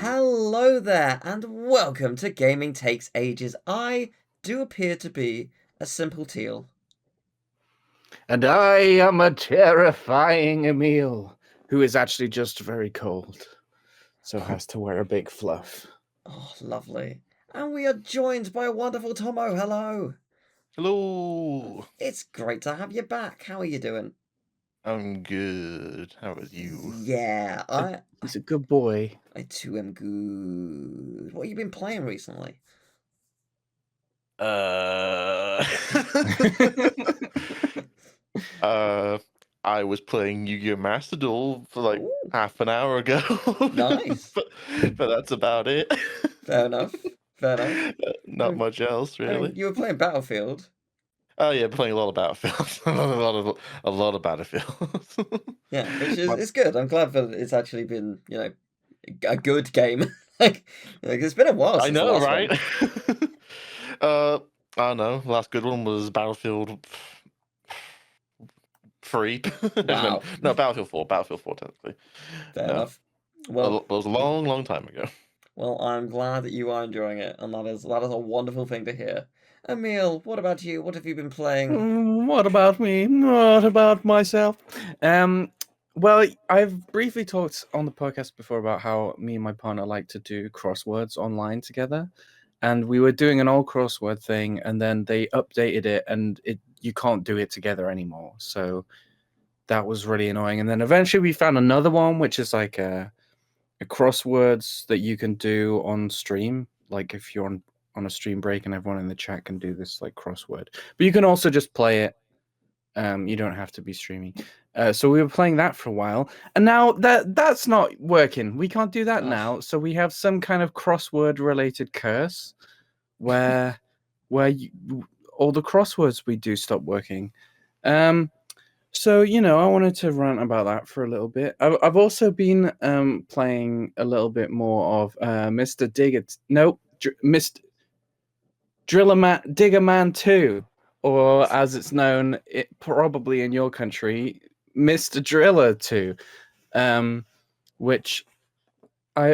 Hello there, and welcome to Gaming Takes Ages. I do appear to be a simple teal. And I am a terrifying Emil, who is actually just very cold, so has to wear a big fluff. Oh, lovely. And we are joined by a wonderful Tomo. Hello. Hello. It's great to have you back. How are you doing? I'm good. How are you? Yeah, He's a good boy. I too am good. What have you been playing recently? Uh, I was playing Yu-Gi-Oh! Master Duel for like Ooh, half an hour ago. nice. but that's about it. Fair enough. Fair enough. Not much else, I mean, really. you were playing Battlefield. Oh yeah, playing a lot of Battlefield. a lot of Battlefield. Yeah, which is My- it's good. I'm glad that it's actually been, a good game. like it's been a while I since the know, last right? one. I don't know. The last good one was Battlefield 3. Wow. No, Battlefield 4. Battlefield 4, technically. Fair Yeah. enough. Well, It was a long, long time ago. well, I'm glad that you are enjoying it, and that is a wonderful thing to hear. Emil, what about you? What have you been playing? What about me? What about myself? Well, I've briefly talked on the podcast before about how me and my partner like to do crosswords online together. And we were doing an old crossword thing, and then they updated it, and you can't do it together anymore. So that was really annoying. And then eventually we found another one, which is like a crosswords that you can do on stream. Like if you're on a stream break and everyone in the chat can do this like crossword. But you can also just play it. You don't have to be streaming. So we were playing that for a while, and now that's not working. We can't do that Ugh. now. So we have some kind of crossword related curse where all the crosswords we do stop working. So I wanted to rant about that for a little bit. I've also been playing a little bit more of Mr. Mr. Diggerman 2, or as it's known, probably in your country, Mr. Driller 2, which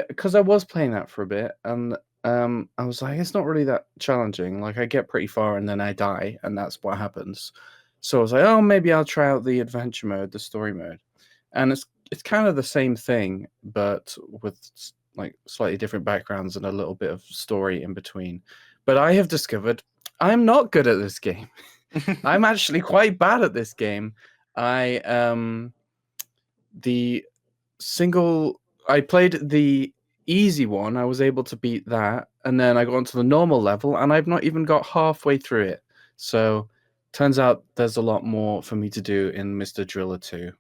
because I was playing that for a bit, and I was like, it's not really that challenging. Like I get pretty far and then I die, and that's what happens. So I was like, oh, maybe I'll try out the adventure mode, the story mode, and it's kind of the same thing, but with like slightly different backgrounds and a little bit of story in between. But I have discovered I'm not good at this game. I'm actually quite bad at this game. The single I played the easy one. I was able to beat that, and then I got onto the normal level, and I've not even got halfway through it. So turns out there's a lot more for me to do in Mr. Driller 2.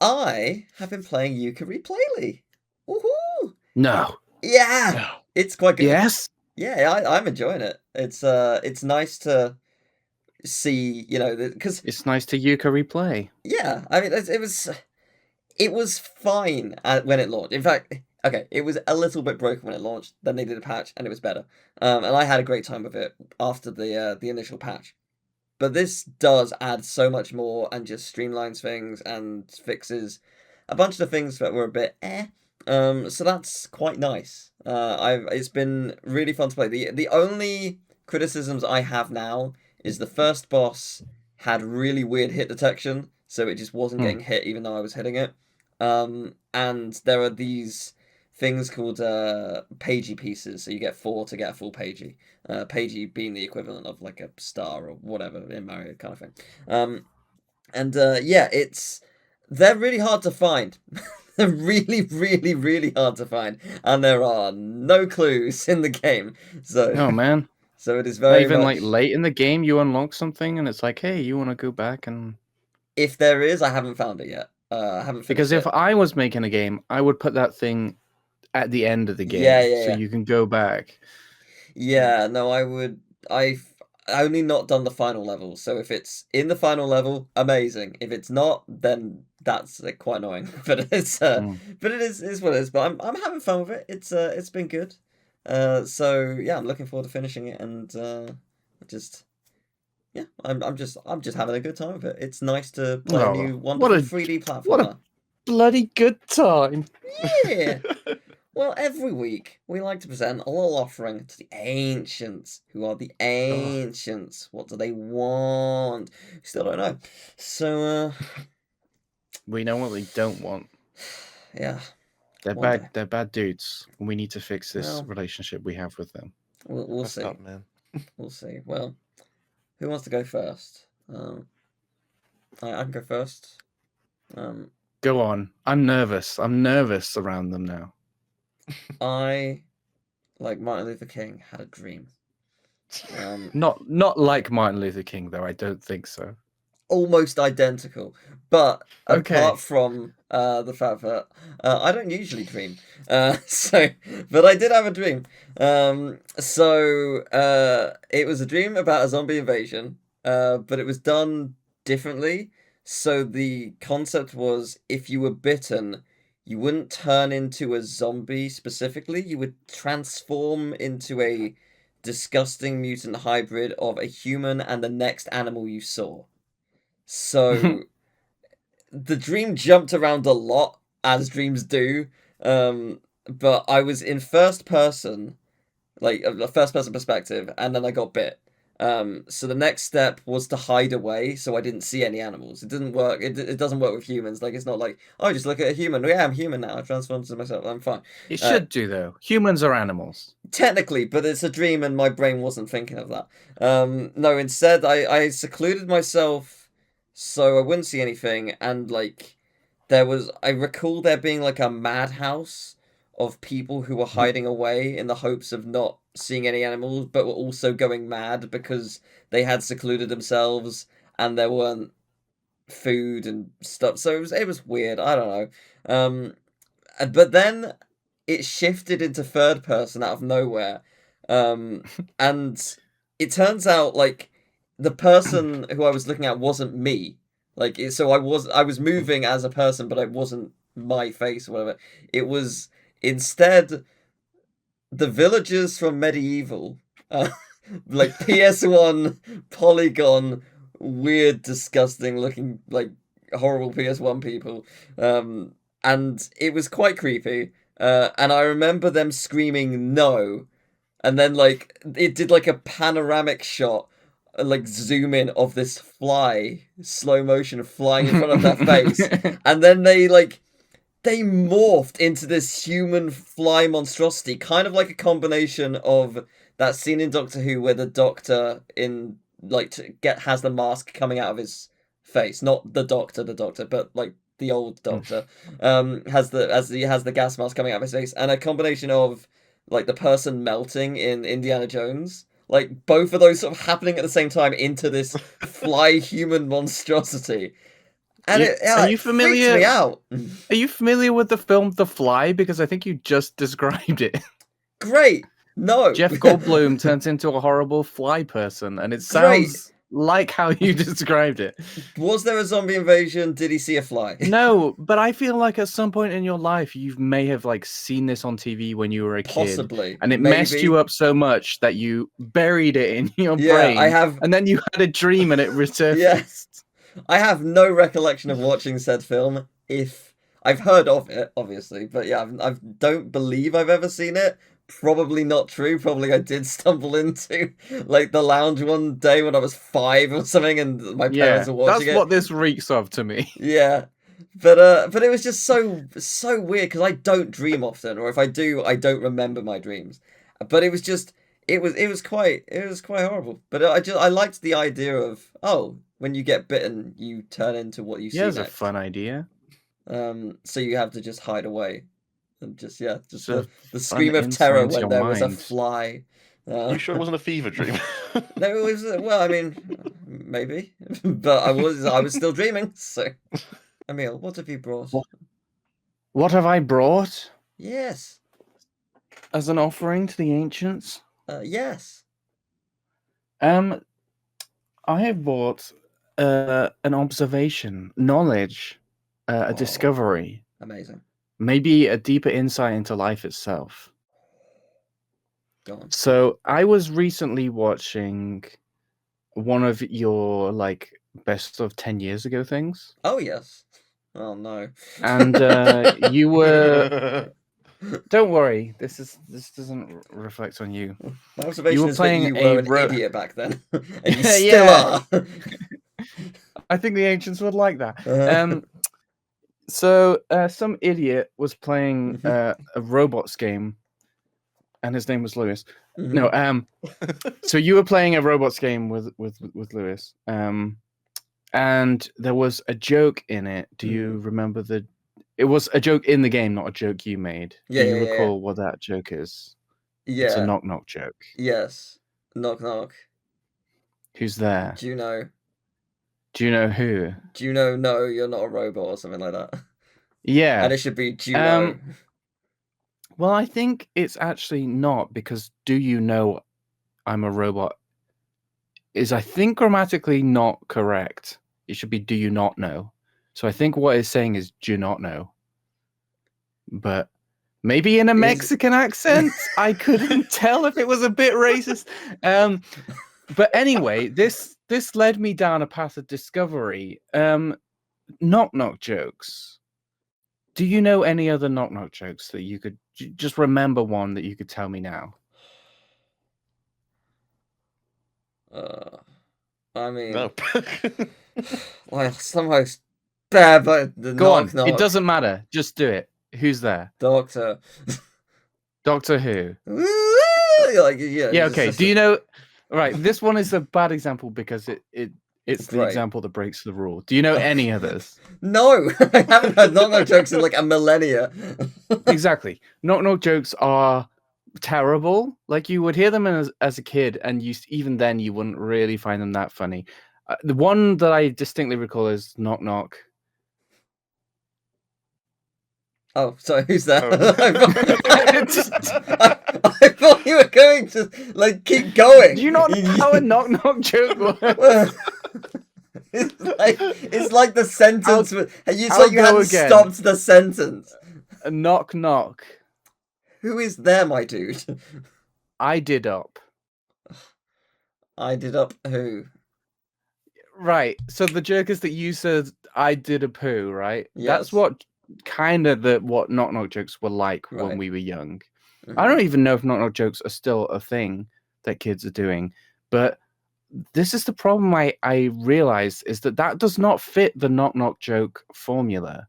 I have been playing Yooka-Laylee. Woohoo! No. Yeah, No. it's quite good. Yes. Yeah, I'm enjoying it. It's nice to see, because It's nice to Yuka replay. yeah, I mean, it was fine when it launched. In fact, okay, it was a little bit broken when it launched. Then they did a patch, and it was better. And I had a great time with it after the initial patch. But this does add so much more and just streamlines things and fixes a bunch of the things that were a bit eh. So that's quite nice. It's been really fun to play. The only criticisms I have now is the first boss had really weird hit detection, so it just wasn't getting hit even though I was hitting it. And there are these things called pagey pieces, so you get 4 to get a full pagey. Pagey being the equivalent of like a star or whatever in Mario kind of thing. Yeah, they're really hard to find. They're really, really, really hard to find, and there are no clues in the game. So, Oh man. so it is very Even much like late in the game, you unlock something, and it's like, hey, you want to go back and. If there is, I haven't found it yet. I haven't finished Because if it. I was making a game, I would put that thing at the end of the game, Yeah. so you can go back. Yeah, no, I would. I've only not done the final level, so if it's in the final level, amazing. If it's not, then that's quite annoying. But it is what it is. But I'm having fun with it. It's been good. So yeah, I'm looking forward to finishing it, and just yeah, I'm just having a good time with it. It's nice to play a new wonderful 3D platformer. What a bloody good time! Yeah. Well, every week we like to present a little offering to the ancients. Who are the ancients? What do they want? Still don't know. So, We know what we don't want. yeah, They're one bad. day. They're bad dudes. We need to fix this Well, relationship we have with them. we'll Messed see. up, man. We'll see. Well, who wants to go first? I can go first. Go on. I'm nervous. I'm nervous around them now. I, like Martin Luther King, had a dream. Not like Martin Luther King though. I don't think so. Almost identical, but Okay. apart from the fact that I don't usually dream, but I did have a dream. It was a dream about a zombie invasion, but it was done differently. So the concept was if you were bitten, you wouldn't turn into a zombie specifically. You would transform into a disgusting mutant hybrid of a human and the next animal you saw. So the dream jumped around a lot, as dreams do. But I was in first person, like a first person perspective, and then I got bit. So the next step was to hide away, so I didn't see any animals. It didn't work. It doesn't work with humans. Like it's not like oh, just look at a human. Yeah, I'm human now. I transformed into myself. I'm fine. It should do though. Humans are animals. Technically, but it's a dream, and my brain wasn't thinking of that. No, instead, I secluded myself so I wouldn't see anything, and like I recall there being like a madhouse of people who were hiding away in the hopes of not seeing any animals, but were also going mad because they had secluded themselves and there weren't food and stuff. So it was weird. I don't know. But then it shifted into third person out of nowhere, and it turns out like the person who I was looking at wasn't me. Like so I was moving as a person, but it wasn't my face or whatever. It was instead the villagers from Medieval, like PS1 polygon, weird, disgusting looking, like horrible PS1 people. And it was quite creepy. And I remember them screaming no, and then like it did like a panoramic shot, like zoom in of this fly, slow motion flying in front of their face, and then they morphed into this human fly monstrosity, kind of like a combination of that scene in Doctor Who where the Doctor in has the mask coming out of his face, not the Doctor, but like the old Doctor, has the gas mask coming out of his face, and a combination of like the person melting in Indiana Jones. Like both of those sort of happening at the same time into this fly human monstrosity. And are you freaks familiar? me out. Are you familiar with the film The Fly? Because I think you just described it. Great. No. Jeff Goldblum turns into a horrible fly person, and it sounds like how you described it. Was there a zombie invasion? Did he see a fly? No, but I feel like at some point in your life you may have like seen this on TV when you were a kid. Possibly. And it maybe. messed you up so much that you buried it in your Yeah, brain. I have. And then you had a dream and it resurfaced. Yes. I have no recollection of watching said film. If I've heard of it, obviously, but yeah, I don't believe I've ever seen it. Probably not true. Probably I did stumble into like the lounge one day when I was 5 or something, and my parents were watching it. That's what this reeks of to me. Yeah, but it was just so weird because I don't dream often, or if I do, I don't remember my dreams. But it was just it was quite horrible. But I liked the idea of when you get bitten, you turn into what you see Yeah, it's next. a fun idea. So you have to just hide away, and just So the scream of terror into when your there was a mind. fly. You sure it wasn't a fever dream? No, it was well. I mean, maybe, but I was still dreaming. So, Emil, what have you brought? What have I brought Yes. as an offering to the ancients? Yes. I have brought an observation, knowledge, a discovery, Amazing. maybe a deeper insight into life itself. Go on. So I was recently watching one of your like best of 10 years ago things. Oh yes. Oh no. And you were Don't worry. This doesn't reflect on you. My You observation were is that playing you a were an idiot back then, and you still Yeah. are. I think the ancients would like that. Uh, So some idiot was playing Mhm. a robots game, and his name was Lewis. Mhm. No, so you were playing a robots game with Lewis, and there was a joke in it. Do you remember the? It was a joke in the game, not a joke you made. Yeah, Do you yeah, yeah. recall what that joke is? It's a Yeah. knock joke. Yes. Knock knock. Who's there? Do you know? Do you know who? Do you know? No, you're not a robot or something like that. Yeah. And it should be. Do you know? Well, I think it's actually not, because do you know I'm a robot is, I think, grammatically not correct. It should be do you not know. So I think what it's saying is do you not know. But maybe in a Mexican accent. I couldn't tell if it was a bit racist. But anyway, this led me down a path of discovery. Knock knock jokes. Do you know any other knock knock jokes that you could just remember one that you could tell me now? I mean, Nope. well, somehow it's bad, but the Go knock on. knock. It doesn't matter. Just do it. Who's there? Doctor. Doctor Who. Like, yeah. Yeah, it's okay. just Do you know? Right, this one is a bad example because it's the Great. example that breaks the rule. Do you know any others? No, I haven't heard knock knock jokes in like a millennia. Exactly. Knock knock jokes are terrible. Like, you would hear them as a kid, and even then you wouldn't really find them that funny. The one that I distinctly recall is knock knock. Oh, sorry, who's that? Oh. I thought you were going to like keep going. Do you not know how a knock knock joke works? It's like the sentence. It's I'll like you go hadn't again. stopped the sentence. A knock knock. Who is there, my dude? I did up. I did up who? Right. So the joke is that you said I did a poo, right? Yes. That's what kind of what knock knock jokes were like Right. when we were young. Mhm. I don't even know if knock knock jokes are still a thing that kids are doing, but this is the problem I realize is that does not fit the knock knock joke formula.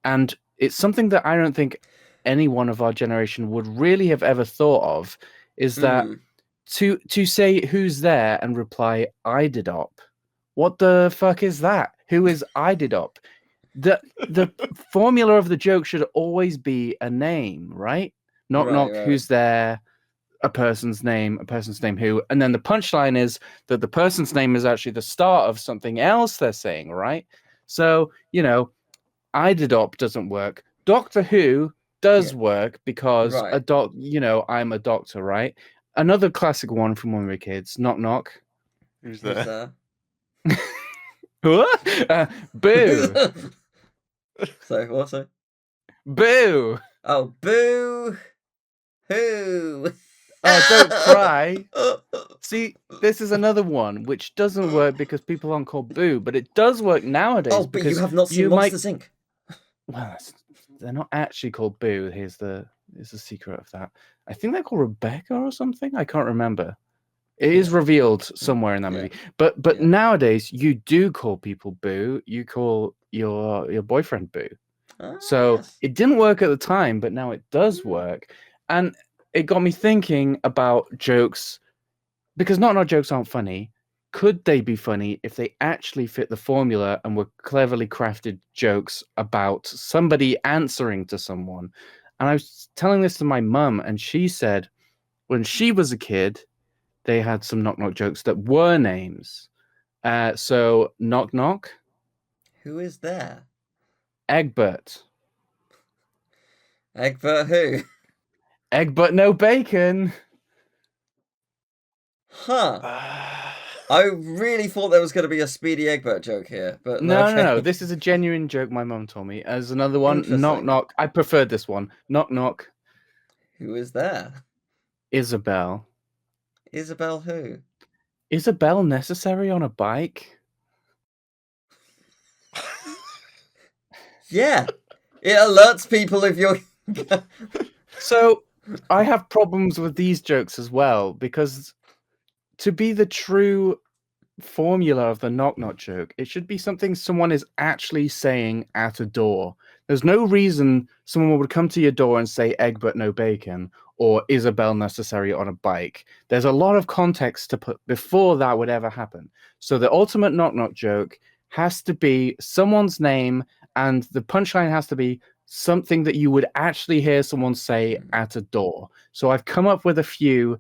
And it's something that I don't think anyone of our generation would really have ever thought of, is that to say who's there and reply I did up. What the fuck is that? Who is I did up? The formula of the joke should always be a name, right? Knock knock, Right. who's there? A person's name who, and then the punchline is that the person's name is actually the start of something else they're saying, right? So, I did up doesn't work. Doctor Who does work because Right. I'm a doctor, right? Another classic one from when we were kids, knock knock. Who's Who's there? there? Boo. Sorry, what? Sorry. Boo. Oh, boo. Who? Oh, don't cry. See, this is another one which doesn't work because people aren't called Boo, but it does work nowadays. Oh, but you have not seen Monsters Inc. Well, they're not actually called Boo. Here's the secret of that. I think they're called Rebecca or something. I can't remember. It is revealed somewhere in that movie. But nowadays, you do call people Boo. You call your boyfriend Boo. So yes. it didn't work at the time, but now it does work. And it got me thinking about jokes, because not jokes aren't funny. Could they be funny if they actually fit the formula and were cleverly crafted jokes about somebody answering to someone? And I was telling this to my mum, and she said when she was a kid, they had some knock knock jokes that were names. So knock knock. Who is there? Egbert. Egbert who? Egbert no bacon. Huh. I really thought there was going to be a Speedy Egbert joke here, but No. This is a genuine joke my mum told me. As another one, knock Interesting. knock. I preferred this one. Knock knock. Who is there? Isabel. Isabel who? Isabel necessary on a bike? Yeah. It alerts people if you're... So I have problems with these jokes as well, because to be the true formula of the knock knock joke, it should be something someone is actually saying at a door. There's no reason someone would come to your door and say egg but no bacon, or is a bell necessary on a bike. There's a lot of context to put before that would ever happen. So the ultimate knock knock joke has to be someone's name, and the punchline has to be something that you would actually hear someone say at a door. So I've come up with a few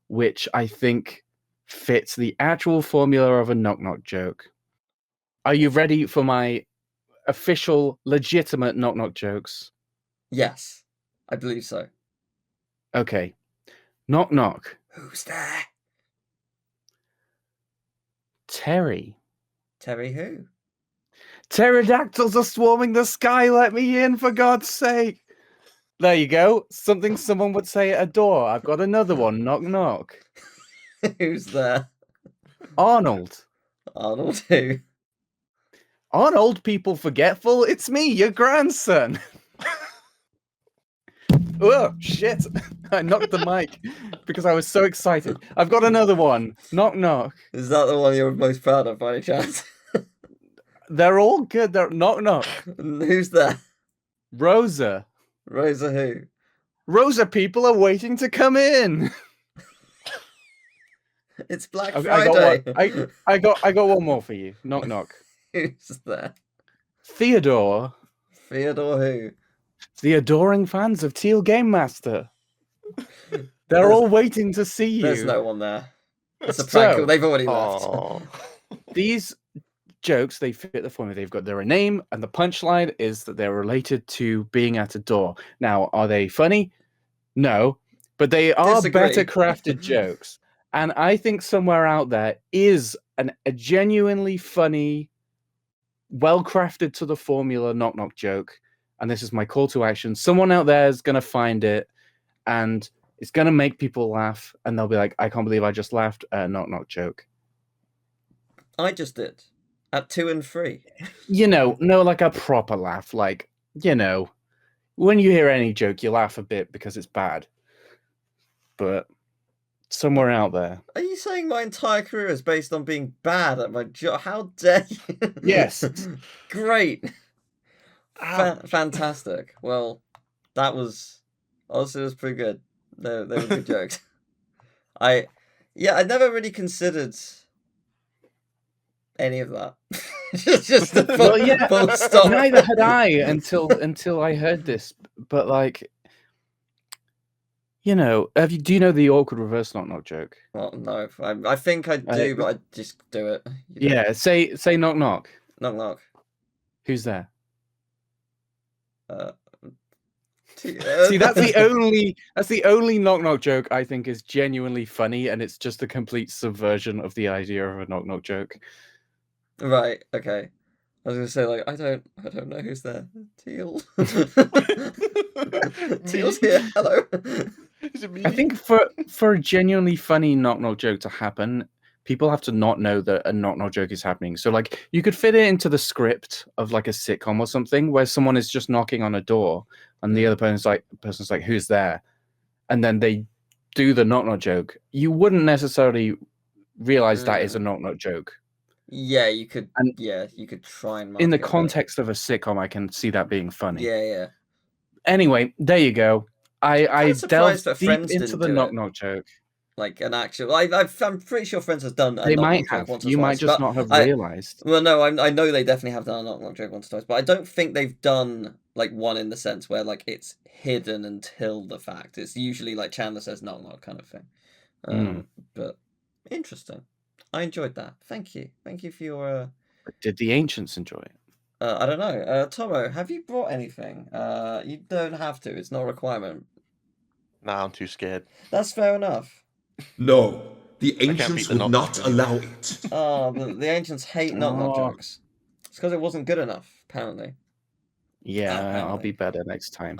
which I think fits the actual formula of a knock knock joke. Are you ready for my official, legitimate knock knock jokes? Yes, I believe so. Okay. Knock knock. Who's there? Terry. Terry who? Pterodactyls are swarming the sky. Let me in, for God's sake. There you go. Something someone would say at a door. I've got another one. Knock knock. Who's there? Arnold. Arnold who? Arnold, people forgetful. It's me, your grandson. Oh, shit. I knocked the mic because I was so excited. I've got another one. Knock knock. Is that the one you're most proud of by any chance? They're all good. They're knock knock. Who's there? Rosa. Rosa who? Rosa, people are waiting to come in. It's Black I Friday. got one more for you. Knock knock. Who's there? Theodore. Theodore who? The adoring fans of Teal Game Master. They're all waiting to see you. There's no one there. It's a prank. So- They've already left. Oh. These jokes, they fit the formula. They've got their name, and the punchline is that they're related to being at a door. Now, are they funny? No, but they are Disagree. better crafted jokes. And I think somewhere out there is a genuinely funny, well crafted to the formula knock knock joke. And this is my call to action. Someone out there is going to find it, and it's going to make people laugh. And they'll be like, I can't believe I just laughed at a knock knock joke. I just did. At 2 and 3. You know, no, like a proper laugh. Like, you know, when you hear any joke, you laugh a bit because it's bad. But somewhere out there. Are you saying my entire career is based on being bad at my job? How dare you? Yes. Great. Fantastic. Well, that was... Honestly, it was pretty good. They were good jokes. I never really considered any of that. just the full, Well, yeah, full stop. neither had I until I heard this. But like, you know, do you know the awkward reverse knock knock joke? Well, no, I think I do, but I just do it. You know? Yeah, say knock knock. Knock knock. Who's there? See, that's the only knock knock joke I think is genuinely funny, and it's just a complete subversion of the idea of a knock knock joke. Right. Okay. I was gonna say I don't know who's there. Teal. Teal's here. Hello. Is it me? I think for a genuinely funny knock knock joke to happen, people have to not know that a knock knock joke is happening. So like you could fit it into the script of like a sitcom or something where someone is just knocking on a door and the other person's like, who's there? And then they do the knock knock joke. You wouldn't necessarily realize that is a knock knock joke. Yeah, you could. And you could try and. In the context of a sitcom, I can see that being funny. Yeah. Anyway, there you go. I delved deep Friends into the knock knock joke. Like an actual, I'm pretty sure Friends has done. They might have. You might just not have realized. Well, no, I know they definitely have done a knock knock joke once or twice, but I don't think they've done like one in the sense where like it's hidden until the fact. It's usually like Chandler says knock knock kind of thing. But interesting. I enjoyed that. Thank you for your. Did the ancients enjoy it? I don't know. Tomo, have you brought anything? You don't have to. It's not a requirement. Nah, I'm too scared. That's fair enough. No, the ancients would not allow it. Oh, the ancients hate knock-knock jokes. It's because it wasn't good enough, apparently. Yeah, I'll be better next time.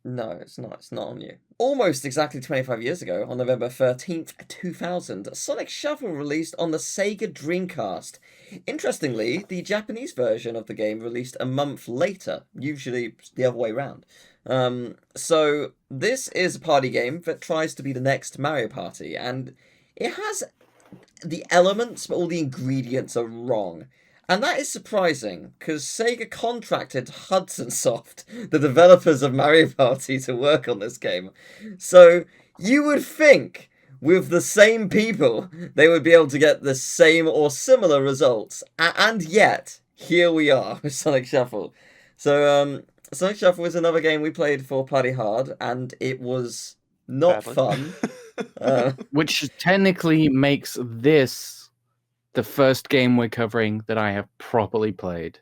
No, it's not. It's not on you. Almost exactly 25 years ago, on November 13th, 2000, Sonic Shuffle released on the Sega Dreamcast. Interestingly, the Japanese version of the game released a month later, usually the other way around. So this is a party game that tries to be the next Mario Party, and it has the elements, but all the ingredients are wrong. And that is surprising, because Sega contracted Hudson Soft, the developers of Mario Party, to work on this game. So you would think, with the same people, they would be able to get the same or similar results. And yet, here we are with Sonic Shuffle. So, Sonic Shuffle is another game we played for Party Hard, and it was not Badly. fun. Which technically makes this the first game we're covering that I have properly played.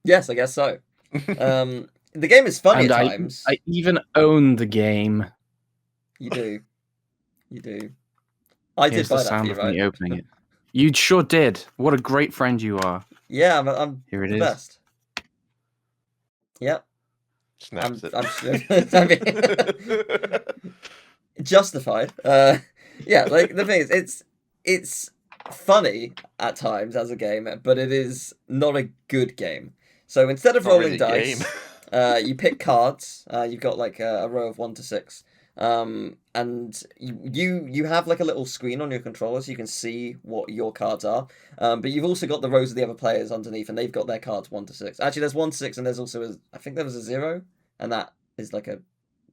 Yes, I guess so. The game is funny And at times. I even own the game. You do. You do. I Here's did buy the that for sound you, of right? me opening it. You sure did. What a great friend you are. Yeah, I'm Here it the is. best. Yep. Snaps it. I mean, justified. Yeah, like the thing is, it's funny at times as a game, but it is not a good game. So instead of Not rolling really a dice, game. you pick cards. You've got like a row of 1 to 6. And you have like a little screen on your controller so you can see what your cards are. But you've also got the rows of the other players underneath, and they've got their cards 1 to 6. Actually, there's 1 to 6, and there's also I think there was a 0, and that is like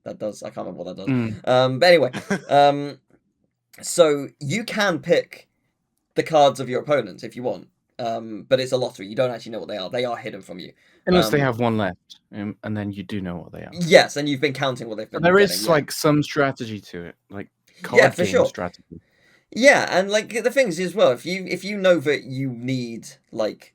that does, I can't remember what that does. But anyway, so you can pick the cards of your opponents if you want. But it's a lottery. You don't actually know what they are. They are hidden from you. Unless they have one left, and then you do know what they are. Yes, and you've been counting what they've been. But there getting, is yeah. like some strategy to it, like card for game sure. strategy. Yeah, and like the things as well. If you know that you need like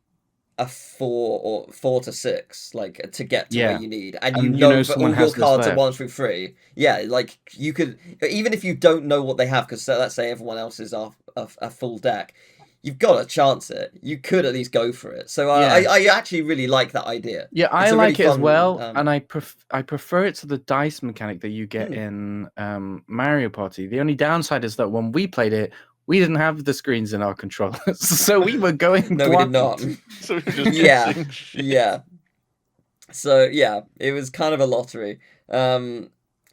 a 4 to 6, like to get to where you need, and you know that someone all your has this cards are left. 1 through 3. Yeah, like you could, even if you don't know what they have, because let's say everyone else is off a full deck. You've got to chance it. You could at least go for it. So I actually really like that idea. Yeah, I It's a like really it as fun, well, and I prefer it to the dice mechanic that you get in Mario Party. The only downside is that when we played it, we didn't have the screens in our controllers, so we were going No, we did not. So we were just Yeah, guessing shit. yeah. So yeah, it was kind of a lottery.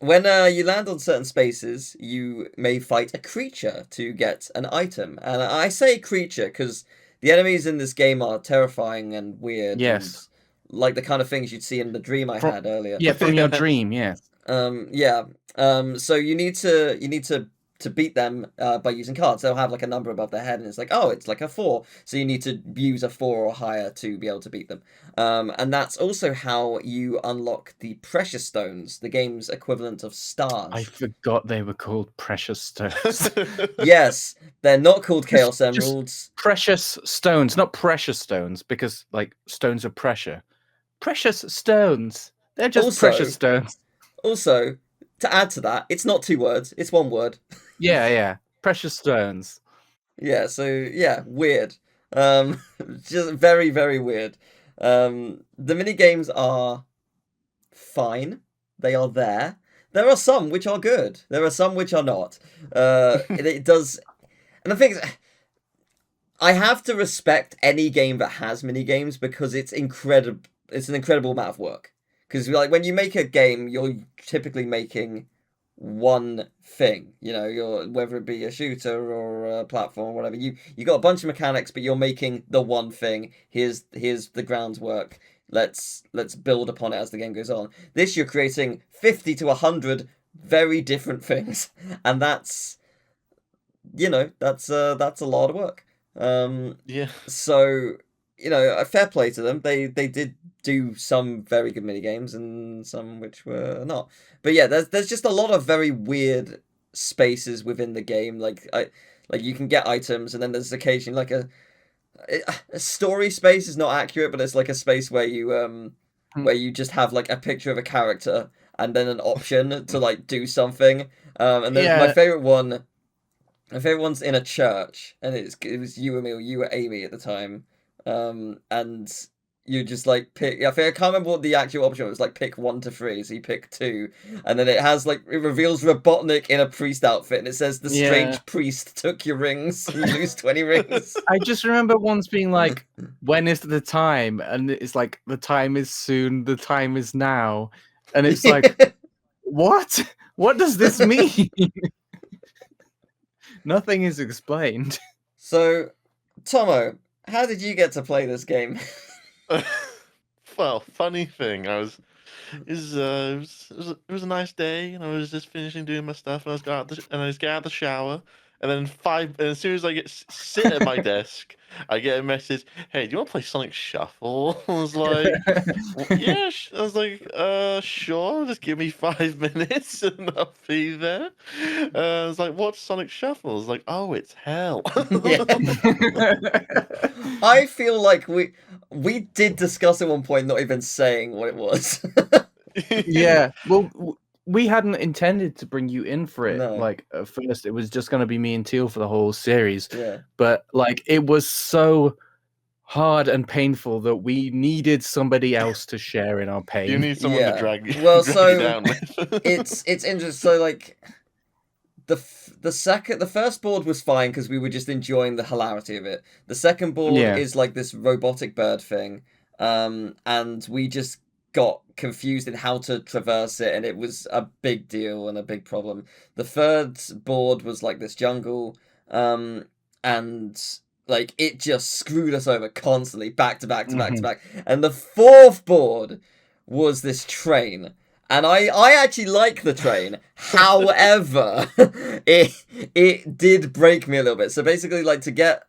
When you land on certain spaces, you may fight a creature to get an item. And I say creature because the enemies in this game are terrifying and weird. Yes. And like the kind of things you'd see in the dream I had earlier. Yeah, from your dream, yes. Yeah. So you need to beat them by using cards. They'll have like a number above their head, and it's like, oh, it's like a 4. So you need to use a 4 or higher to be able to beat them. And that's also how you unlock the precious stones, the game's equivalent of stars. I forgot they were called precious stones. Yes, they're not called Chaos Emeralds. Precious stones, not precious stones, because like stones are pressure. Precious stones. They're just precious stones. Also, to add to that, it's not 2 words, it's 1 word. Yeah. Precious stones. Yeah, so yeah, weird. Just very, very weird. The mini games are fine. They are there. There are some which are good. There are some which are not. It does, and the thing is, I have to respect any game that has mini games because it's incredible. It's an incredible amount of work. Because like when you make a game, you're typically making one thing, whether it be a shooter or a platform or whatever. You got a bunch of mechanics, but you're making the one thing. Here's the groundwork. Let's build upon it as the game goes on. This, you're creating 50 to 100 very different things, and that's a lot of work. Yeah. So a fair play to them. They did do some very good mini games and some which were not. But yeah, there's just a lot of very weird spaces within the game. Like you can get items, and then there's occasionally like a story space is not accurate, but it's like a space where you just have like a picture of a character and then an option to like do something. And then my favorite one. My favorite one's in a church, and it was you, Emil, you were Amy at the time, and you just like pick. I think I can't remember what the actual option was. It was like pick 1 to 3, so you pick 2, and then it has like it reveals Robotnik in a priest outfit, and it says the strange priest took your rings. And you lose 20 rings. I just remember once being like, "When is the time?" And it's like, "The time is soon. The time is now," and it's like, "What? What does this mean?" Nothing is explained. So, Tomo, how did you get to play this game? Well, funny thing, it was a nice day, and I was just finishing doing my stuff, and I just get out of the shower, and then and as soon as I sit at my desk, I get a message, "Hey, do you want to play Sonic Shuffle?" I was like, "Yeah." I was like, "Sure. Just give me 5 minutes, and I'll be there." I was like, "What's Sonic Shuffle?" I was like, "Oh, it's hell." Yeah. I feel like we did discuss at one point not even saying what it was. Yeah. Well, we hadn't intended to bring you in for it. No. Like at first, it was just going to be me and Teal for the whole series. Yeah. But like, it was so hard and painful that we needed somebody else to share in our pain. You need someone to drag you. Well, drag so you down with. it's interesting. So like the first board was fine because we were just enjoying the hilarity of it. The second board is like this robotic bird thing, and we just got confused in how to traverse it, and it was a big deal and a big problem. The third board was like this jungle, and like it just screwed us over constantly, back to back to back to back. And the fourth board was this train. And I actually like the train. However, it did break me a little bit. So basically, like to get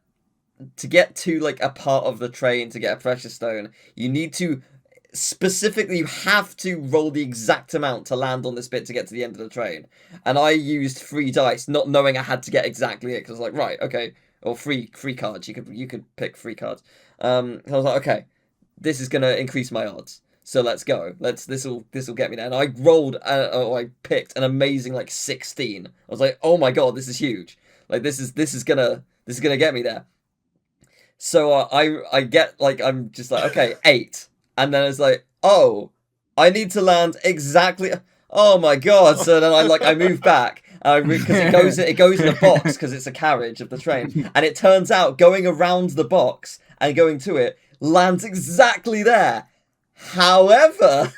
to like a part of the train to get a precious stone, you need to specifically, you have to roll the exact amount to land on this bit to get to the end of the train. And I used 3 dice, not knowing I had to get exactly it, because I was like, right, okay, or free cards. You could pick 3 cards. I was like, okay, this is gonna increase my odds. So let's go. This will get me there. And I rolled. I picked an amazing like 16. I was like, oh my god, this is huge. Like this is gonna get me there. So I get like I'm just like okay 8, and then it's like oh I need to land exactly. Oh my god. So then I move back. Because it goes in a box because it's a carriage of the train, and it turns out going around the box and going to it lands exactly there. However,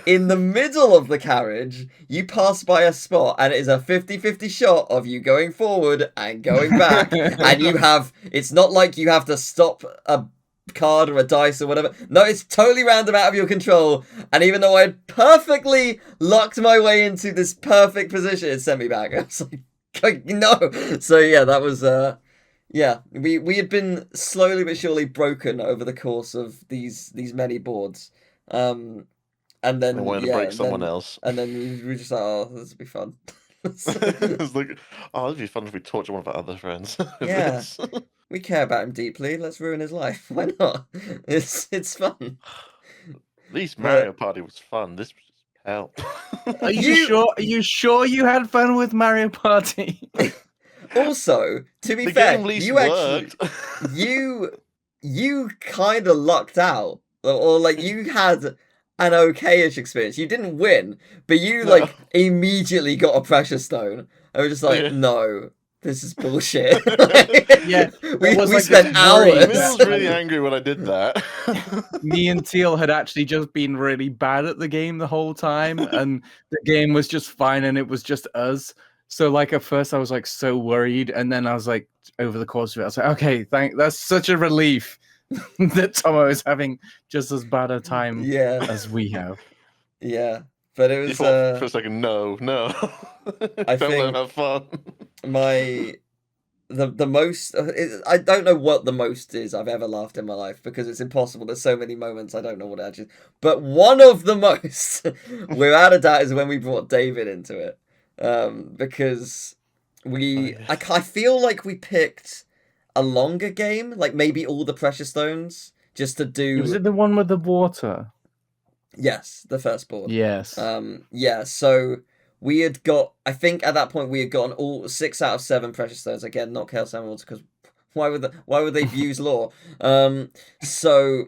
in the middle of the carriage, you pass by a spot, and it is a 50-50 shot of you going forward and going back, and it's not like you have to stop a card or a dice or whatever. No, it's totally random, out of your control, and even though I had perfectly lucked my way into this perfect position, it sent me back. I was like, no! So yeah, that was, yeah, we had been slowly but surely broken over the course of these many boards. And then I wanted to break someone else. And then we were just like, oh, this would be fun. It's like, oh, it'd be fun if we torture one of our other friends. Yeah. We care about him deeply. Let's ruin his life. Why not? It's fun. At least Mario Party was fun. This was hell. Are you sure? Are you sure you had fun with Mario Party? Also, to be fair, you actually you kind of lucked out, or like you had an okay-ish experience. You didn't win, but you like immediately got a precious stone. I was just like, no, this is bullshit. Yeah, we spent hours. I was really angry when I did that. Me and Teal had actually just been really bad at the game the whole time, and the game was just fine, and it was just us. So like at first I was like so worried, and then I was like over the course of it, I was like, okay, that's such a relief that Tomo is having just as bad a time as we have. Yeah, but it was for a second, no. I don't think have fun. The most I don't know what the most is I've ever laughed in my life, because it's impossible. There's so many moments I don't know what it actually is. But one of the most, without a doubt, is when we brought David into it. Because I feel like we picked a longer game, like maybe all the precious stones, just to do. Was it the one with the water? Yes, the first board. Yes. Yeah. So we had got. I think at that point we had gotten all 6 out of 7 precious stones. Again, not Chaos Emeralds, because why would they use lore? So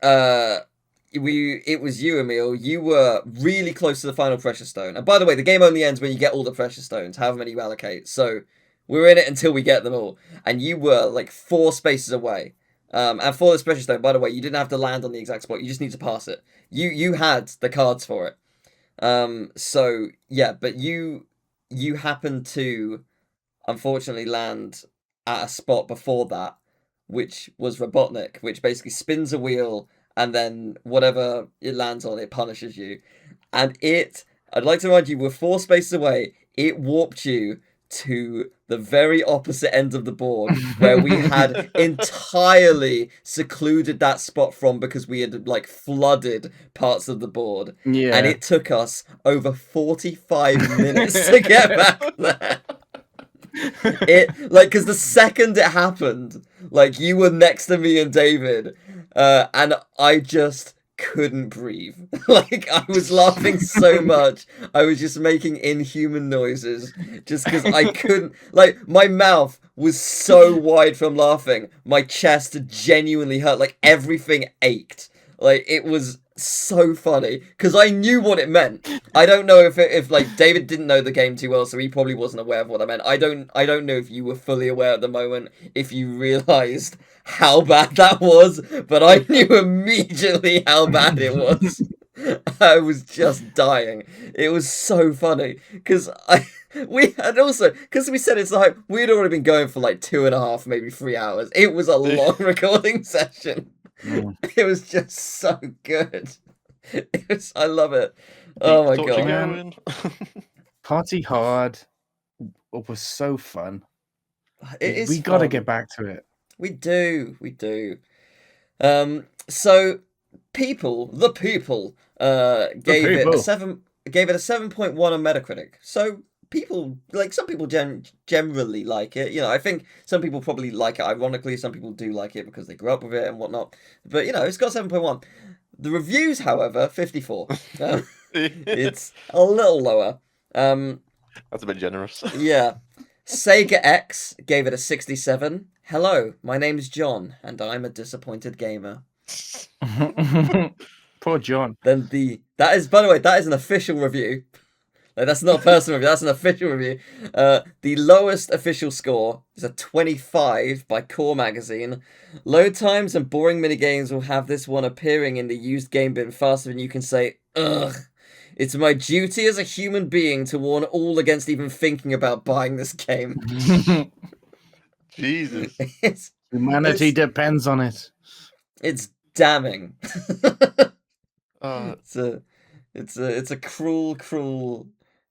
it was you, Emil. You were really close to the final pressure stone. And by the way, the game only ends when you get all the pressure stones, however many you allocate. So we're in it until we get them all. And you were like 4 spaces away. And for this pressure stone, by the way, you didn't have to land on the exact spot. You just need to pass it. You had the cards for it. So yeah, but you happened to unfortunately land at a spot before that, which was Robotnik, which basically spins a wheel and then whatever it lands on, it punishes you. And I'd like to remind you, we're 4 spaces away. It warped you to the very opposite end of the board where we had entirely secluded that spot from because we had like flooded parts of the board. Yeah. And it took us over 45 minutes to get back there. Because the second it happened, like you were next to me and David, and I just couldn't breathe. Like I was laughing so much, I was just making inhuman noises, just because I couldn't. Like my mouth was so wide from laughing, my chest genuinely hurt. Like everything ached. Like it was so funny because I knew what it meant. I don't know if like David didn't know the game too well, so he probably wasn't aware of what I meant. I don't know if you were fully aware at the moment, if you realized how bad that was, but I knew immediately how bad it was. I was just dying. It was so funny because we said it's like we'd already been going for like 2.5, maybe 3 hours. It was a long recording session. It was just so good. I love it. Oh my god. Party Hard was so fun. We gotta get back to it. We do. So the people gave it a 7.1 on Metacritic. So people, like, some people generally like it. You know, I think some people probably like it ironically. Some people do like it because they grew up with it and whatnot. But you know, it's got 7.1. The reviews, however, 54. It's a little lower. That's a bit generous. Yeah. Sega X gave it a 67. Hello, my name's John, and I'm a disappointed gamer. Poor John. Then that is, by the way, that is an official review. Like, that's not a personal review, that's an official review. The lowest official score is a 25 by Core Magazine. Load times and boring minigames will have this one appearing in the used game bin faster than you can say, ugh. It's my duty as a human being to warn all against even thinking about buying this game. Jesus. Humanity depends on it. It's damning. It's a cruel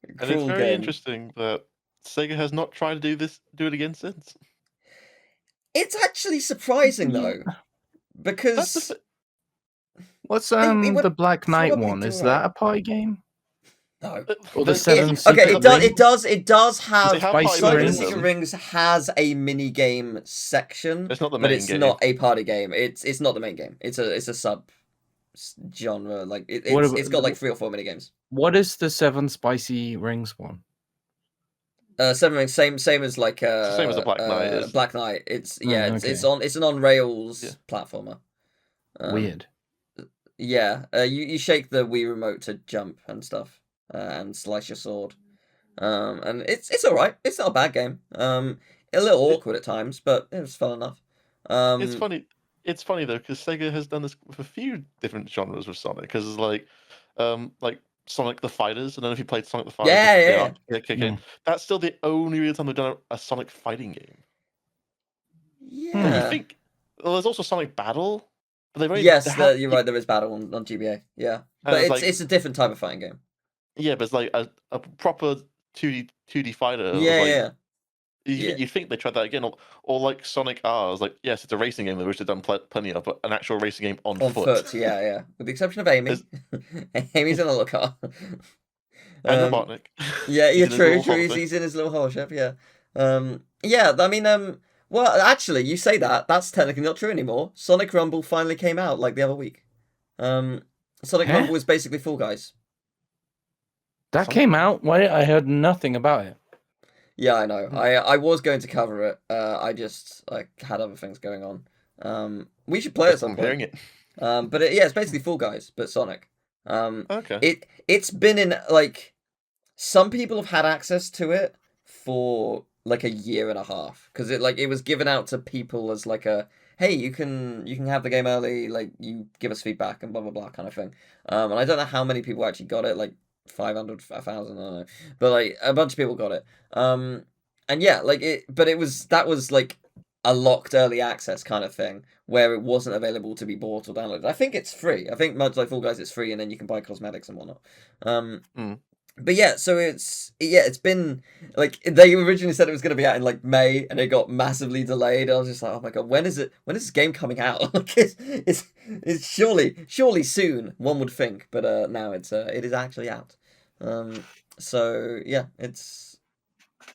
and it's very game. interesting that Sega has not tried to do it again since. It's actually surprising though, because what's the Black Knight one? Is that a party game? No. Or the Seven Secret Rings? It does have Spicy Secret Rings has a mini game section. It's not the main but it's game. not a party game. It's not the main game. It's a sub genre. Like it's got like 3 or 4 mini games. What is the 7 Spicy Rings one? 7 Rings, same as like same as the Black Knight. Black Knight. It's okay. it's an on rails platformer. Weird. Yeah, you shake the Wii remote to jump and stuff, and slice your sword. And it's all right. It's not a bad game. A little awkward at times, but it was fun enough. It's funny. It's funny though because Sega has done this with a few different genres with Sonic. Because it's like Sonic the Fighters. I don't know if you played Sonic the Fighters. Yeah. That's still the only real time they've done a Sonic fighting game. Yeah. You think? Well, there's also Sonic Battle. But you're right. There is Battle on GBA. Yeah, but it's a different type of fighting game. Yeah, but it's like a proper 2D fighter. Yeah. You think they tried that again, or like Sonic R is like, yes, it's a racing game which they've done plenty of, but an actual racing game on foot. Yeah. With the exception of Amy. Amy's in a little car. And Robotnik. Yeah, true. He's in his little horse ship. Yeah. I mean, well, actually, you say that. That's technically not true anymore. Sonic Rumble finally came out like the other week. Sonic Rumble was basically Fall Guys. That came out? Why? I heard nothing about it. Yeah, I know. I was going to cover it. I had other things going on. We should play it at some point. I'm hearing it. But it's basically Fall Guys, but Sonic. Okay. It's been in like some people have had access to it for like a year and a half because it was given out to people as like a hey you can have the game early, like you give us feedback and blah blah blah kind of thing. And I don't know how many people actually got it, like 500, 1,000, I don't know, but like a bunch of people got it. And yeah, like that was like a locked early access kind of thing where it wasn't available to be bought or downloaded. I think it's free. I think much like Fall Guys, it's free, and then you can buy cosmetics and whatnot. But yeah, so it's been like they originally said it was going to be out in like May, and it got massively delayed. I was just like, oh my god, when is this game coming out? Like it's surely soon, one would think, but now it is actually out. So yeah, it's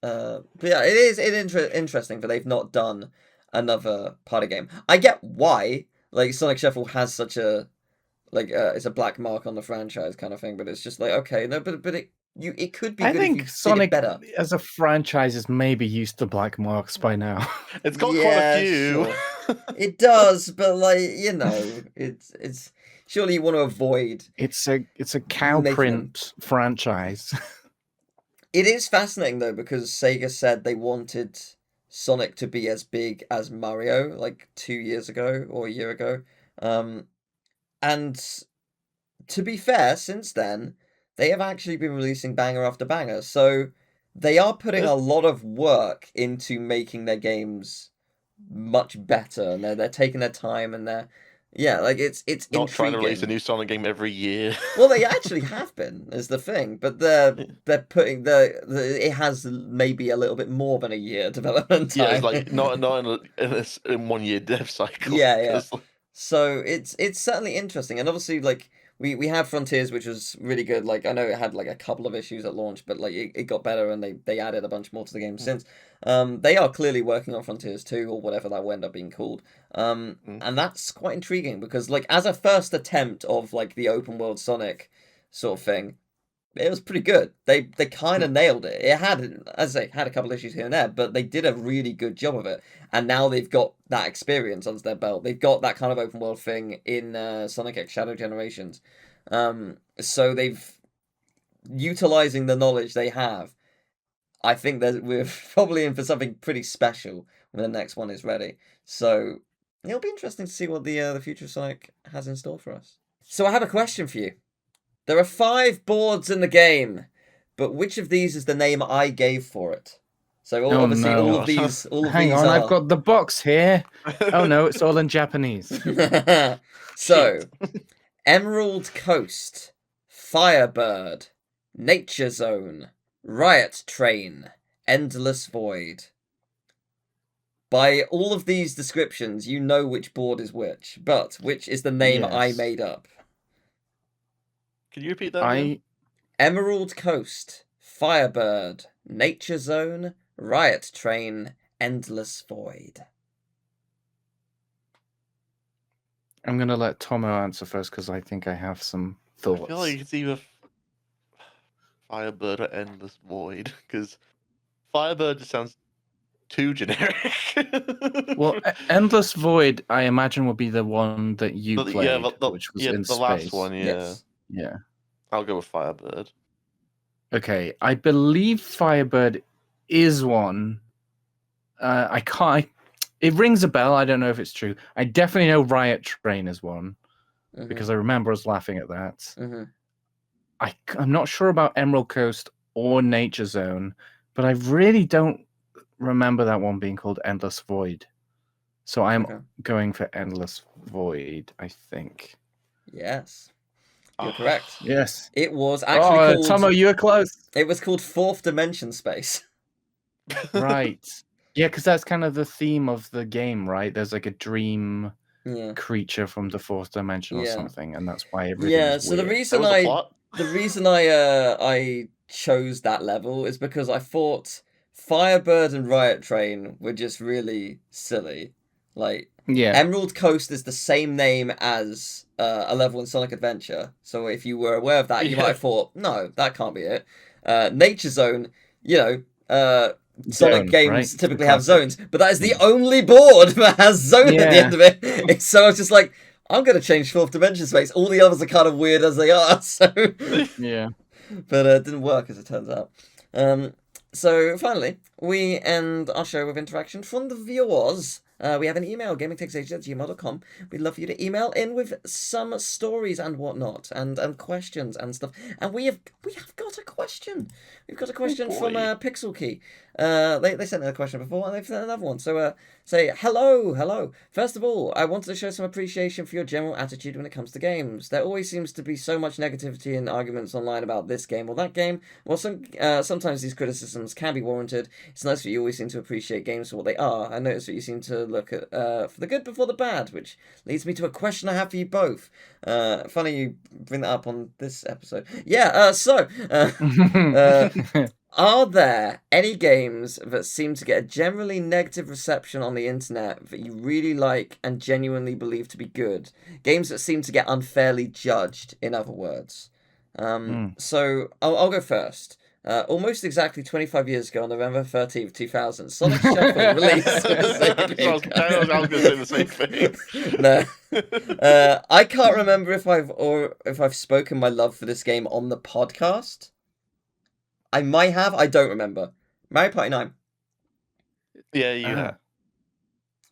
but yeah, it is interesting that they've not done another party game. I get why, like Sonic Shuffle has such a it's a black mark on the franchise kind of thing, but it's just like okay, no, but it could be I good if you think did Sonic it better. as a franchise is maybe used to black marks by now. It's got quite a few. Sure. It does, but like it's surely you want to avoid. It's a cow print franchise. It is fascinating though because Sega said they wanted Sonic to be as big as Mario like 2 years ago or a year ago. And to be fair, since then, they have actually been releasing banger after banger. So they are putting a lot of work into making their games much better, and they're taking their time, and they're like it's not intriguing. Trying to release a new Sonic game every year. Well, they actually have been, is the thing, but they're putting it has maybe a little bit more than a year development time. Yeah, it's like not in 1 year dev cycle. Yeah. So it's certainly interesting, and obviously like we had Frontiers, which was really good. Like I know it had like a couple of issues at launch, but like it got better, and they added a bunch more to the game since. They are clearly working on Frontiers 2 or whatever that will end up being called. And that's quite intriguing because like as a first attempt of like the open world Sonic sort of thing, it was pretty good. They kind of nailed it. It had, as I say, had a couple issues here and there, but they did a really good job of it. And now they've got that experience under their belt. They've got that kind of open world thing in Sonic X Shadow Generations. So they've utilizing the knowledge they have. I think that we're probably in for something pretty special when the next one is ready. So it'll be interesting to see what the future of Sonic has in store for us. So I have a question for you. There are 5 boards in the game, but which of these is the name I gave for it? So all of these, Hang on, I've got the box here. Oh no, it's all in Japanese. So, Emerald Coast, Firebird, Nature Zone, Riot Train, Endless Void. By all of these descriptions, you know which board is which, but which is the name I made up? Can you repeat that again? Emerald Coast, Firebird, Nature Zone, Riot Train, Endless Void. I'm going to let Tomo answer first because I think I have some thoughts. I feel like it's either Firebird or Endless Void because Firebird just sounds too generic. Well, Endless Void, I imagine, would be the one that you played, which was in the space. last one, yeah. Yes. Yeah. I'll go with Firebird. Okay, I believe Firebird is one. I can't. It rings a bell. I don't know if it's true. I definitely know Riot Train is one because I remember us laughing at that. I'm not sure about Emerald Coast or Nature Zone, but I really don't remember that one being called Endless Void. So I'm going for Endless Void, I think. Yes. You're correct. Yes. It was actually called... Tomo, you were close. It was called Fourth Dimension Space. Right. Yeah, because that's kind of the theme of the game, right? There's like a dream creature from the fourth dimension or something, and that's why everything is weird. The reason I chose that level is because I thought Firebird and Riot Train were just really silly. Like, Emerald Coast is the same name as a level in Sonic Adventure. So if you were aware of that, you might have thought, no, that can't be it. Nature Zone, Sonic games typically have zones, but that is the only board that has zone at the end of it. So I was just like, I'm going to change fourth dimension space. All the others are kind of weird as they are, so... Yeah. But it didn't work, as it turns out. So, finally, we end our show with interaction from the viewers. We have an email, gamingtakesage@gmail.com. We'd love for you to email in with some stories and whatnot, and questions and stuff. And we have got a question. We've got a question from Pixel Key. They sent a question before, and they've sent another one. So say hello. First of all, I wanted to show some appreciation for your general attitude when it comes to games. There always seems to be so much negativity and arguments online about this game or that game. Well, sometimes these criticisms can be warranted. It's nice that you always seem to appreciate games for what they are. I noticed that you seem to look at for the good before the bad, which leads me to a question I have for you both. Funny you bring that up on this episode. Yeah. Are there any games that seem to get a generally negative reception on the internet that you really like and genuinely believe to be good? Games that seem to get unfairly judged, in other words. So I'll go first. Almost exactly 25 years ago, on November 13th, 2000, Sonic Shuffle released. I was going to say the same thing. No, I can't remember if I've spoken my love for this game on the podcast. I might have. I don't remember. Mario Party 9. Yeah, you have.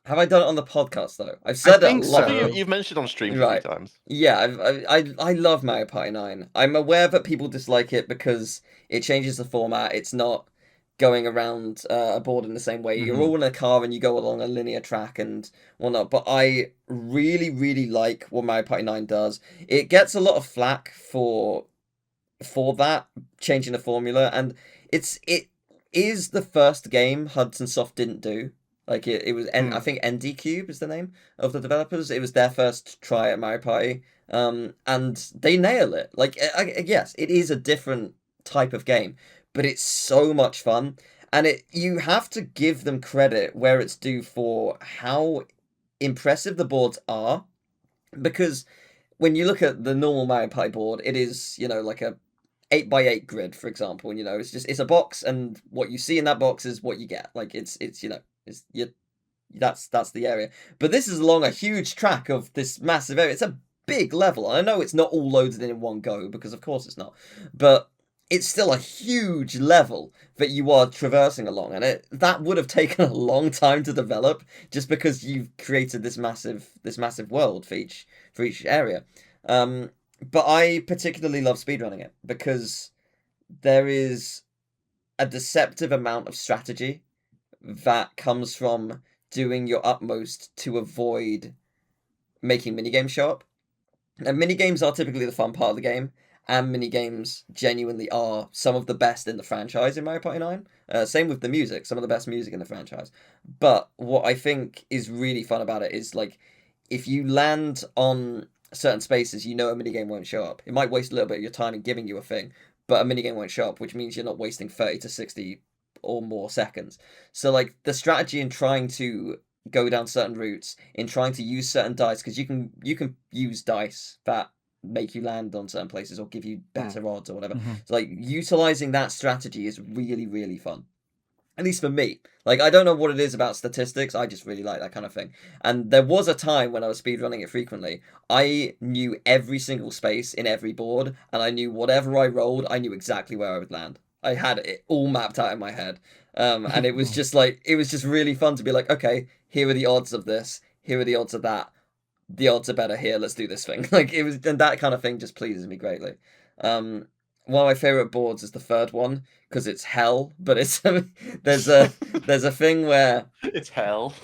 Have I done it on the podcast though? I've said it a lot. I think you've mentioned on stream a few times. Yeah, I love Mario Party 9. I'm aware that people dislike it because it changes the format. It's not going around a board in the same way. You're all in a car and you go along a linear track and whatnot. But I really, really like what Mario Party 9 does. It gets a lot of flack for that, changing the formula, and it is the first game Hudson Soft didn't do. Like it was, I think ND Cube is the name of the developers. It was their first try at Mario Party, and they nail it. Like, yes, it is a different type of game, but it's so much fun, and you have to give them credit where it's due for how impressive the boards are, because when you look at the normal Mario Party board, it is, like a 8x8 grid, for example, and it's a box, and what you see in that box is what you get. Like it's that's the area. But this is along a huge track of this massive area. It's a big level. I know it's not all loaded in one go, because of course it's not, but it's still a huge level that you are traversing along, and that would have taken a long time to develop, just because you've created this massive world for each area. But I particularly love speedrunning it because there is a deceptive amount of strategy that comes from doing your utmost to avoid making minigames show up. And minigames are typically the fun part of the game, and minigames genuinely are some of the best in the franchise in Mario Party 9. Same with the music, some of the best music in the franchise. But what I think is really fun about it is, like, if you land on certain spaces, a minigame won't show up. It might waste a little bit of your time in giving you a thing, but a minigame won't show up, which means you're not wasting 30 to 60 or more seconds. So, like, the strategy in trying to go down certain routes, in trying to use certain dice, because you can use dice that make you land on certain places or give you better odds or whatever. So, like, utilizing that strategy is really, really fun. At least for me. Like, I don't know what it is about statistics, I just really like that kind of thing. And there was a time when I was speedrunning it frequently, I knew every single space in every board, and I knew whatever I rolled, I knew exactly where I would land. I had it all mapped out in my head. And it was just really fun to be like, okay, here are the odds of this, here are the odds of that. The odds are better here, let's do this thing. Like, and that kind of thing just pleases me greatly. One of my favorite boards is the third one, because it's hell, but there's a thing where it's hell.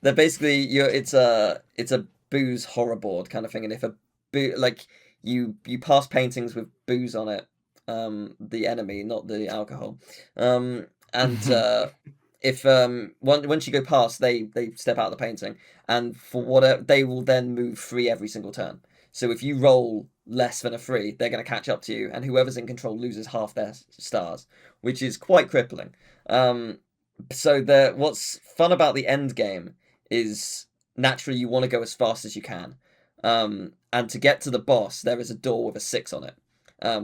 They're basically it's a booze horror board kind of thing, and if you pass paintings with booze on it, the enemy, not the alcohol, and if once you go past, they step out of the painting, and for whatever, they will then move 3 every single turn. So if you roll less than a 3, they're going to catch up to you, and whoever's in control loses half their stars, which is quite crippling. So what's fun about the end game is, naturally, you want to go as fast as you can. And to get to the boss, there is a door with a 6 on it,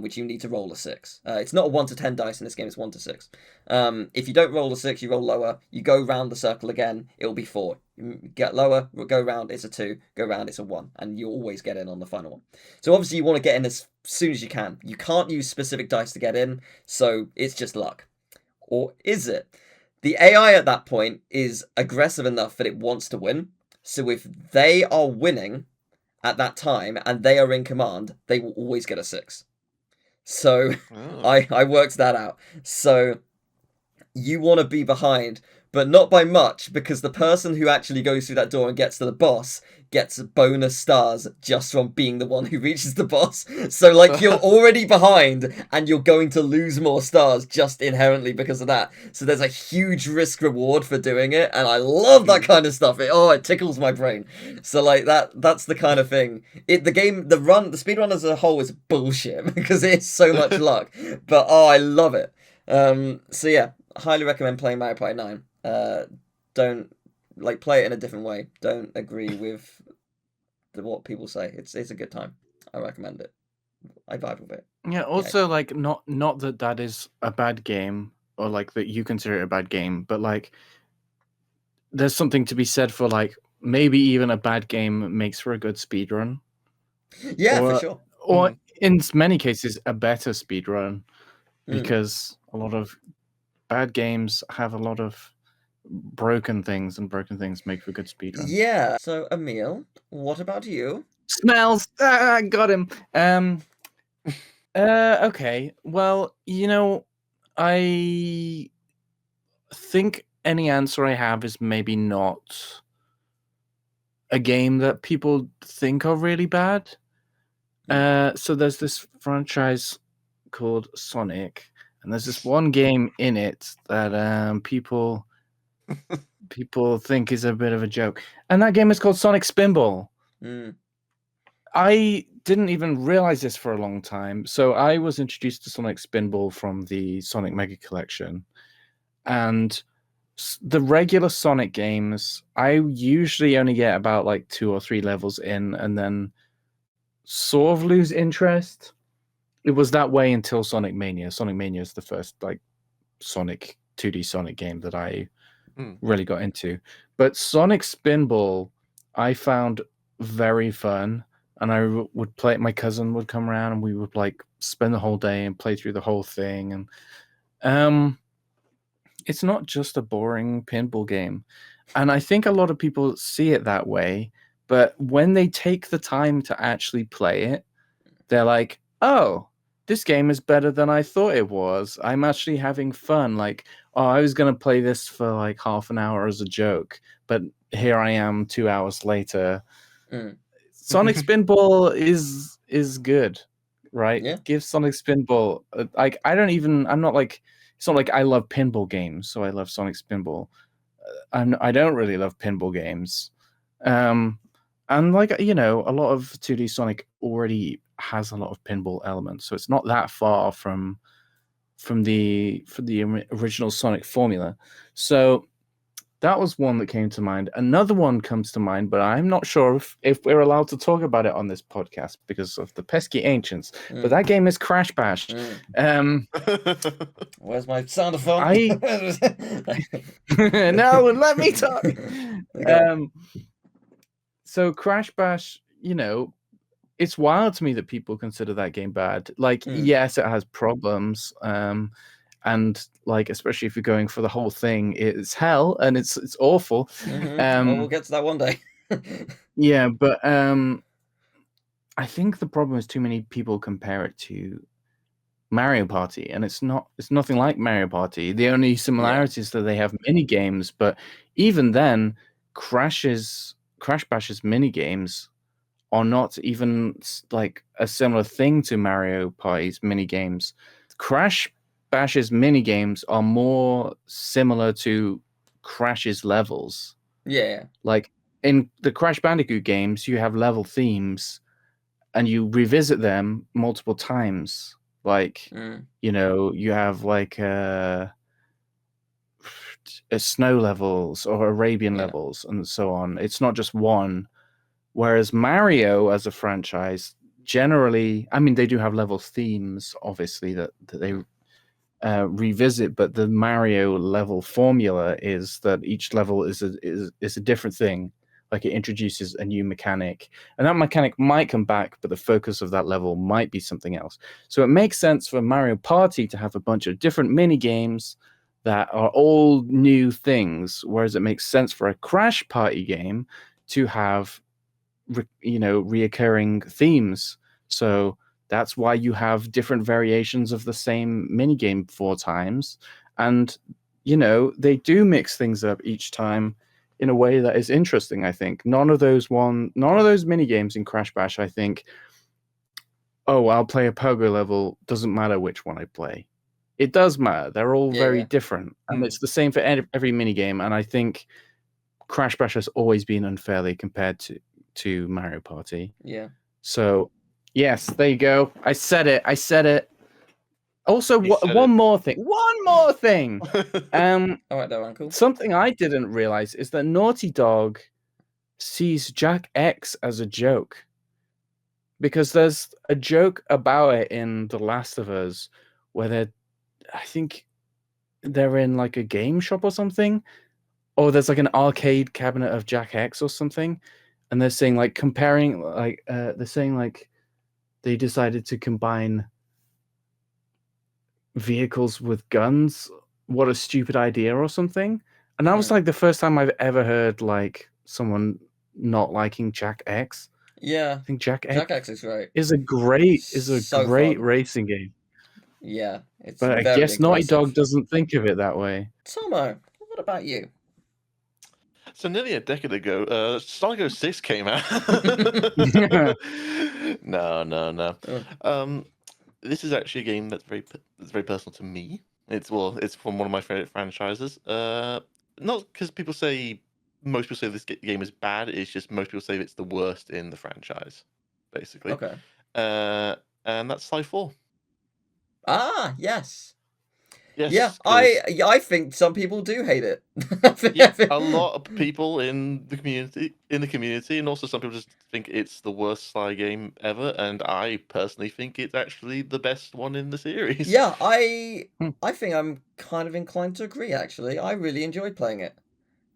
which you need to roll a 6. It's not a 1 to 10 dice in this game, it's 1 to 6. If you don't roll a 6, you roll lower, you go round the circle again, it'll be 4. get lower, go round, it's a 2, go round, it's a 1, and you always get in on the final one. So obviously you want to get in as soon as you can. You can't use specific dice to get in, so it's just luck. Or is it? The AI at that point is aggressive enough that it wants to win, so if they are winning at that time and they are in command, they will always get a 6. So I worked that out. So you want to be behind, but not by much, because the person who actually goes through that door and gets to the boss gets bonus stars just from being the one who reaches the boss. So like you're already behind and you're going to lose more stars just inherently because of that. So there's a huge risk reward for doing it, and I love that kind of stuff. It tickles my brain. So like that's the kind of thing. The speedrun as a whole is bullshit because it's so much luck. But I love it. So yeah, highly recommend playing Mario Party 9. Don't play it in a different way. Don't agree with what people say. It's a good time. I recommend it. I vibe with it. Yeah. Also, like not that is a bad game, or like that you consider it a bad game, but like there's something to be said for like maybe even a bad game makes for a good speedrun. Yeah, for sure. Or in many cases, a better speedrun, because a lot of bad games have a lot of broken things, and broken things make for good speedrun. Yeah. So, Emil, what about you? Smells. Got him. Okay. Well, I think any answer I have is maybe not a game that people think are really bad. So there's this franchise called Sonic, and there's this one game in it that people think is a bit of a joke, and that game is called Sonic Spinball. I didn't even realize this for a long time. So I was introduced to Sonic Spinball from the Sonic Mega Collection, and the regular Sonic games, I usually only get about like 2 or 3 levels in, and then sort of lose interest. It was that way until Sonic Mania. Sonic Mania is the first like Sonic 2D Sonic game that I really got into. But Sonic Spinball, I found very fun, and I would play it. My cousin would come around, and we would like spend the whole day and play through the whole thing. And it's not just a boring pinball game, and I think a lot of people see it that way. But when they take the time to actually play it, they're like, "Oh, this game is better than I thought it was. I'm actually having fun. Like, oh, I was going to play this for like half an hour as a joke, but here I am 2 hours later." Sonic Spinball is good, right? Yeah. Give Sonic Spinball like I'm not like, it's not like I love pinball games, so I love Sonic Spinball. I don't really love pinball games. And like, a lot of 2D Sonic already has a lot of pinball elements, so it's not that far from the original Sonic formula. So that was one that came to mind. Another one comes to mind, but I'm not sure if we're allowed to talk about it on this podcast because of the pesky ancients. But that game is Crash Bash. Where's my sound effect? No, let me talk. So Crash Bash, it's wild to me that people consider that game bad. Like, yes, it has problems, and like, especially if you're going for the whole thing, it's hell and it's awful. Well, we'll get to that one day. Yeah, but I think the problem is too many people compare it to Mario Party, and it's nothing like Mario Party. The only similarity is that they have mini games, but even then, Crash Bash's mini games are not even like a similar thing to Mario Party's mini games. Crash Bash's mini games are more similar to Crash's levels. Yeah. Like in the Crash Bandicoot games, you have level themes and you revisit them multiple times. Like, you have like snow levels or Arabian levels and so on. It's not just one. Whereas Mario as a franchise, generally, I mean, they do have level themes, obviously, that they revisit, but the Mario level formula is that each level is a different thing. Like it introduces a new mechanic, and that mechanic might come back, but the focus of that level might be something else. So it makes sense for Mario Party to have a bunch of different mini games that are all new things, whereas it makes sense for a Crash Party game to have reoccurring themes. So that's why you have different variations of the same minigame 4 times. And, they do mix things up each time in a way that is interesting, I think. None of those minigames in Crash Bash, I think, oh, I'll play a pogo level, doesn't matter which one I play. It does matter. They're all very different. And it's the same for every minigame. And I think Crash Bash has always been unfairly compared to Mario Party. Yeah. So, yes, there you go. I said it. Also, one more thing. All right, there, Uncle. Something I didn't realize is that Naughty Dog sees Jack X as a joke. Because there's a joke about it in The Last of Us where I think they're in like a game shop or something. Or there's like an arcade cabinet of Jack X or something. And they're saying like comparing, like, they're saying like they decided to combine vehicles with guns. What a stupid idea or something. And that was like the first time I've ever heard like someone not liking Jack X. Yeah. I think Jack X is great. Is a great fun. racing game. Yeah, it's but I very guess Naughty aggressive. Dog doesn't think of it that way. Tomo, what about you? So nearly a decade ago, Sonic 06 came out. No. This is actually a game that's very personal to me. It's from one of my favorite franchises. Not because most people say this game is bad. It's just most people say it's the worst in the franchise, basically. Okay. And that's Sly 4. Ah, yes. Yes, yeah, I think some people do hate it. Yeah, a lot of people in the community, and also some people just think it's the worst Sly game ever. And I personally think it's actually the best one in the series. Yeah, I think I'm kind of inclined to agree. Actually, I really enjoyed playing it.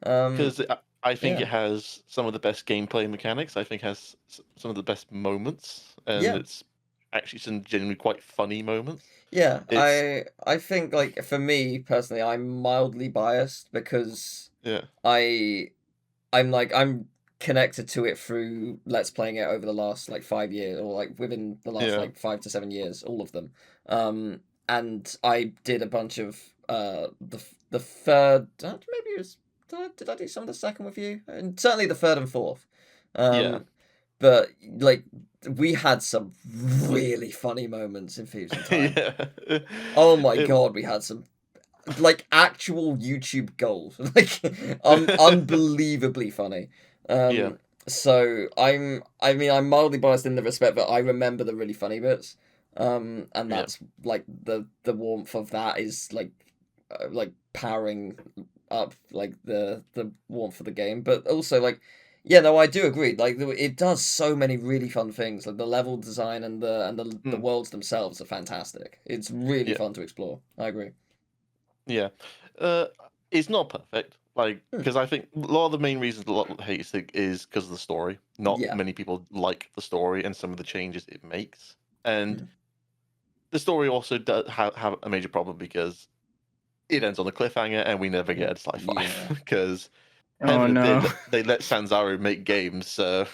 Because I think it has some of the best gameplay mechanics. I think it has some of the best moments, and it's actually some genuinely quite funny moments. Yeah, I think like for me personally, I'm mildly biased because I'm connected to it through Let's Playing it over the last like 5 years, or like within the last like 5 to 7 years, all of them. And I did a bunch of the third, maybe it was, did I do some of the second with you? And certainly the third and fourth. But like we had some really funny moments in Thieves in Time. Oh my god, we had some like actual YouTube gold, like unbelievably funny. So I'm mildly biased in the respect that I remember the really funny bits. And that's like the warmth of that is like powering up like the warmth of the game, but also like I do agree. Like it does so many really fun things. Like the level design and the worlds themselves are fantastic. It's really fun to explore. I agree. Yeah, it's not perfect. Like because I think a lot of the main reasons a lot of hate is because of the story. Not many people like the story and some of the changes it makes, and the story also does have a major problem because it ends on a cliffhanger and we never get a Sly 5 because they let Sanzaru make games, so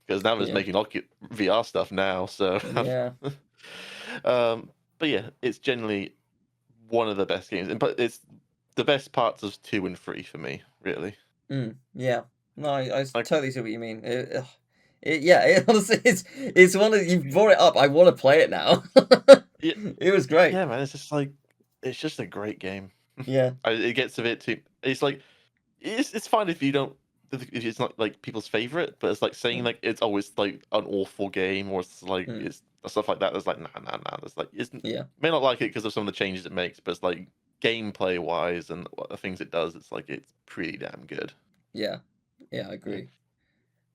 because now it's making VR stuff now, so but yeah, it's generally one of the best games, but it's the best parts of 2 and 3 for me, really. Yeah, no, I totally see what you mean. Honestly, it's one of you brought it up. I want to play it now. It was great. Yeah, man, it's just a great game. Yeah, it gets a bit too. It's like it's fine if you don't. If it's not like people's favorite, but it's like saying like it's always like an awful game or it's like it's stuff like that. There's like nah. There's like may not like it because of some of the changes it makes, but it's like gameplay wise and what the things it does, it's like it's pretty damn good. Yeah, I agree.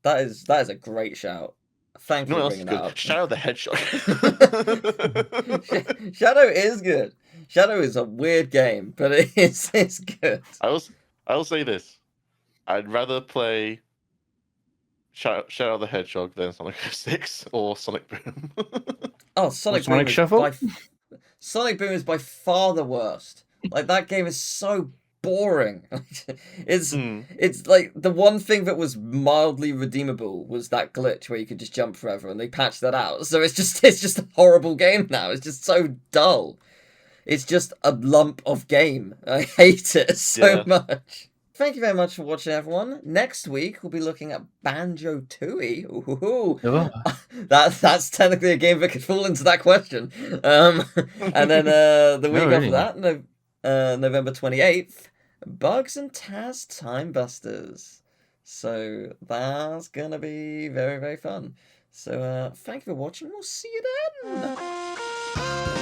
That is a great shout. Thank You you know for what else is bringing that good? up. Shadow the Hedgehog. Shadow is good. Shadow is a weird game, but it's good. I will say this: I'd rather play Shadow the Hedgehog than Sonic 06 or Sonic Boom. Oh, Sonic Sonic Boom is Shuffle? Sonic Boom is by far the worst. Like, that game is so boring. It's like the one thing that was mildly redeemable was that glitch where you could just jump forever, and they patched that out. So it's just a horrible game now. It's just so dull. It's just a lump of game. I hate it so much. Thank you very much for watching, everyone. Next week, we'll be looking at Banjo-Tooie. Ooh. Oh. That's technically a game that could fall into that question. And then the week after really? that, November 28th, Bugs and Taz Time Busters. So that's gonna be very, very fun. So thank you for watching. We'll see you then.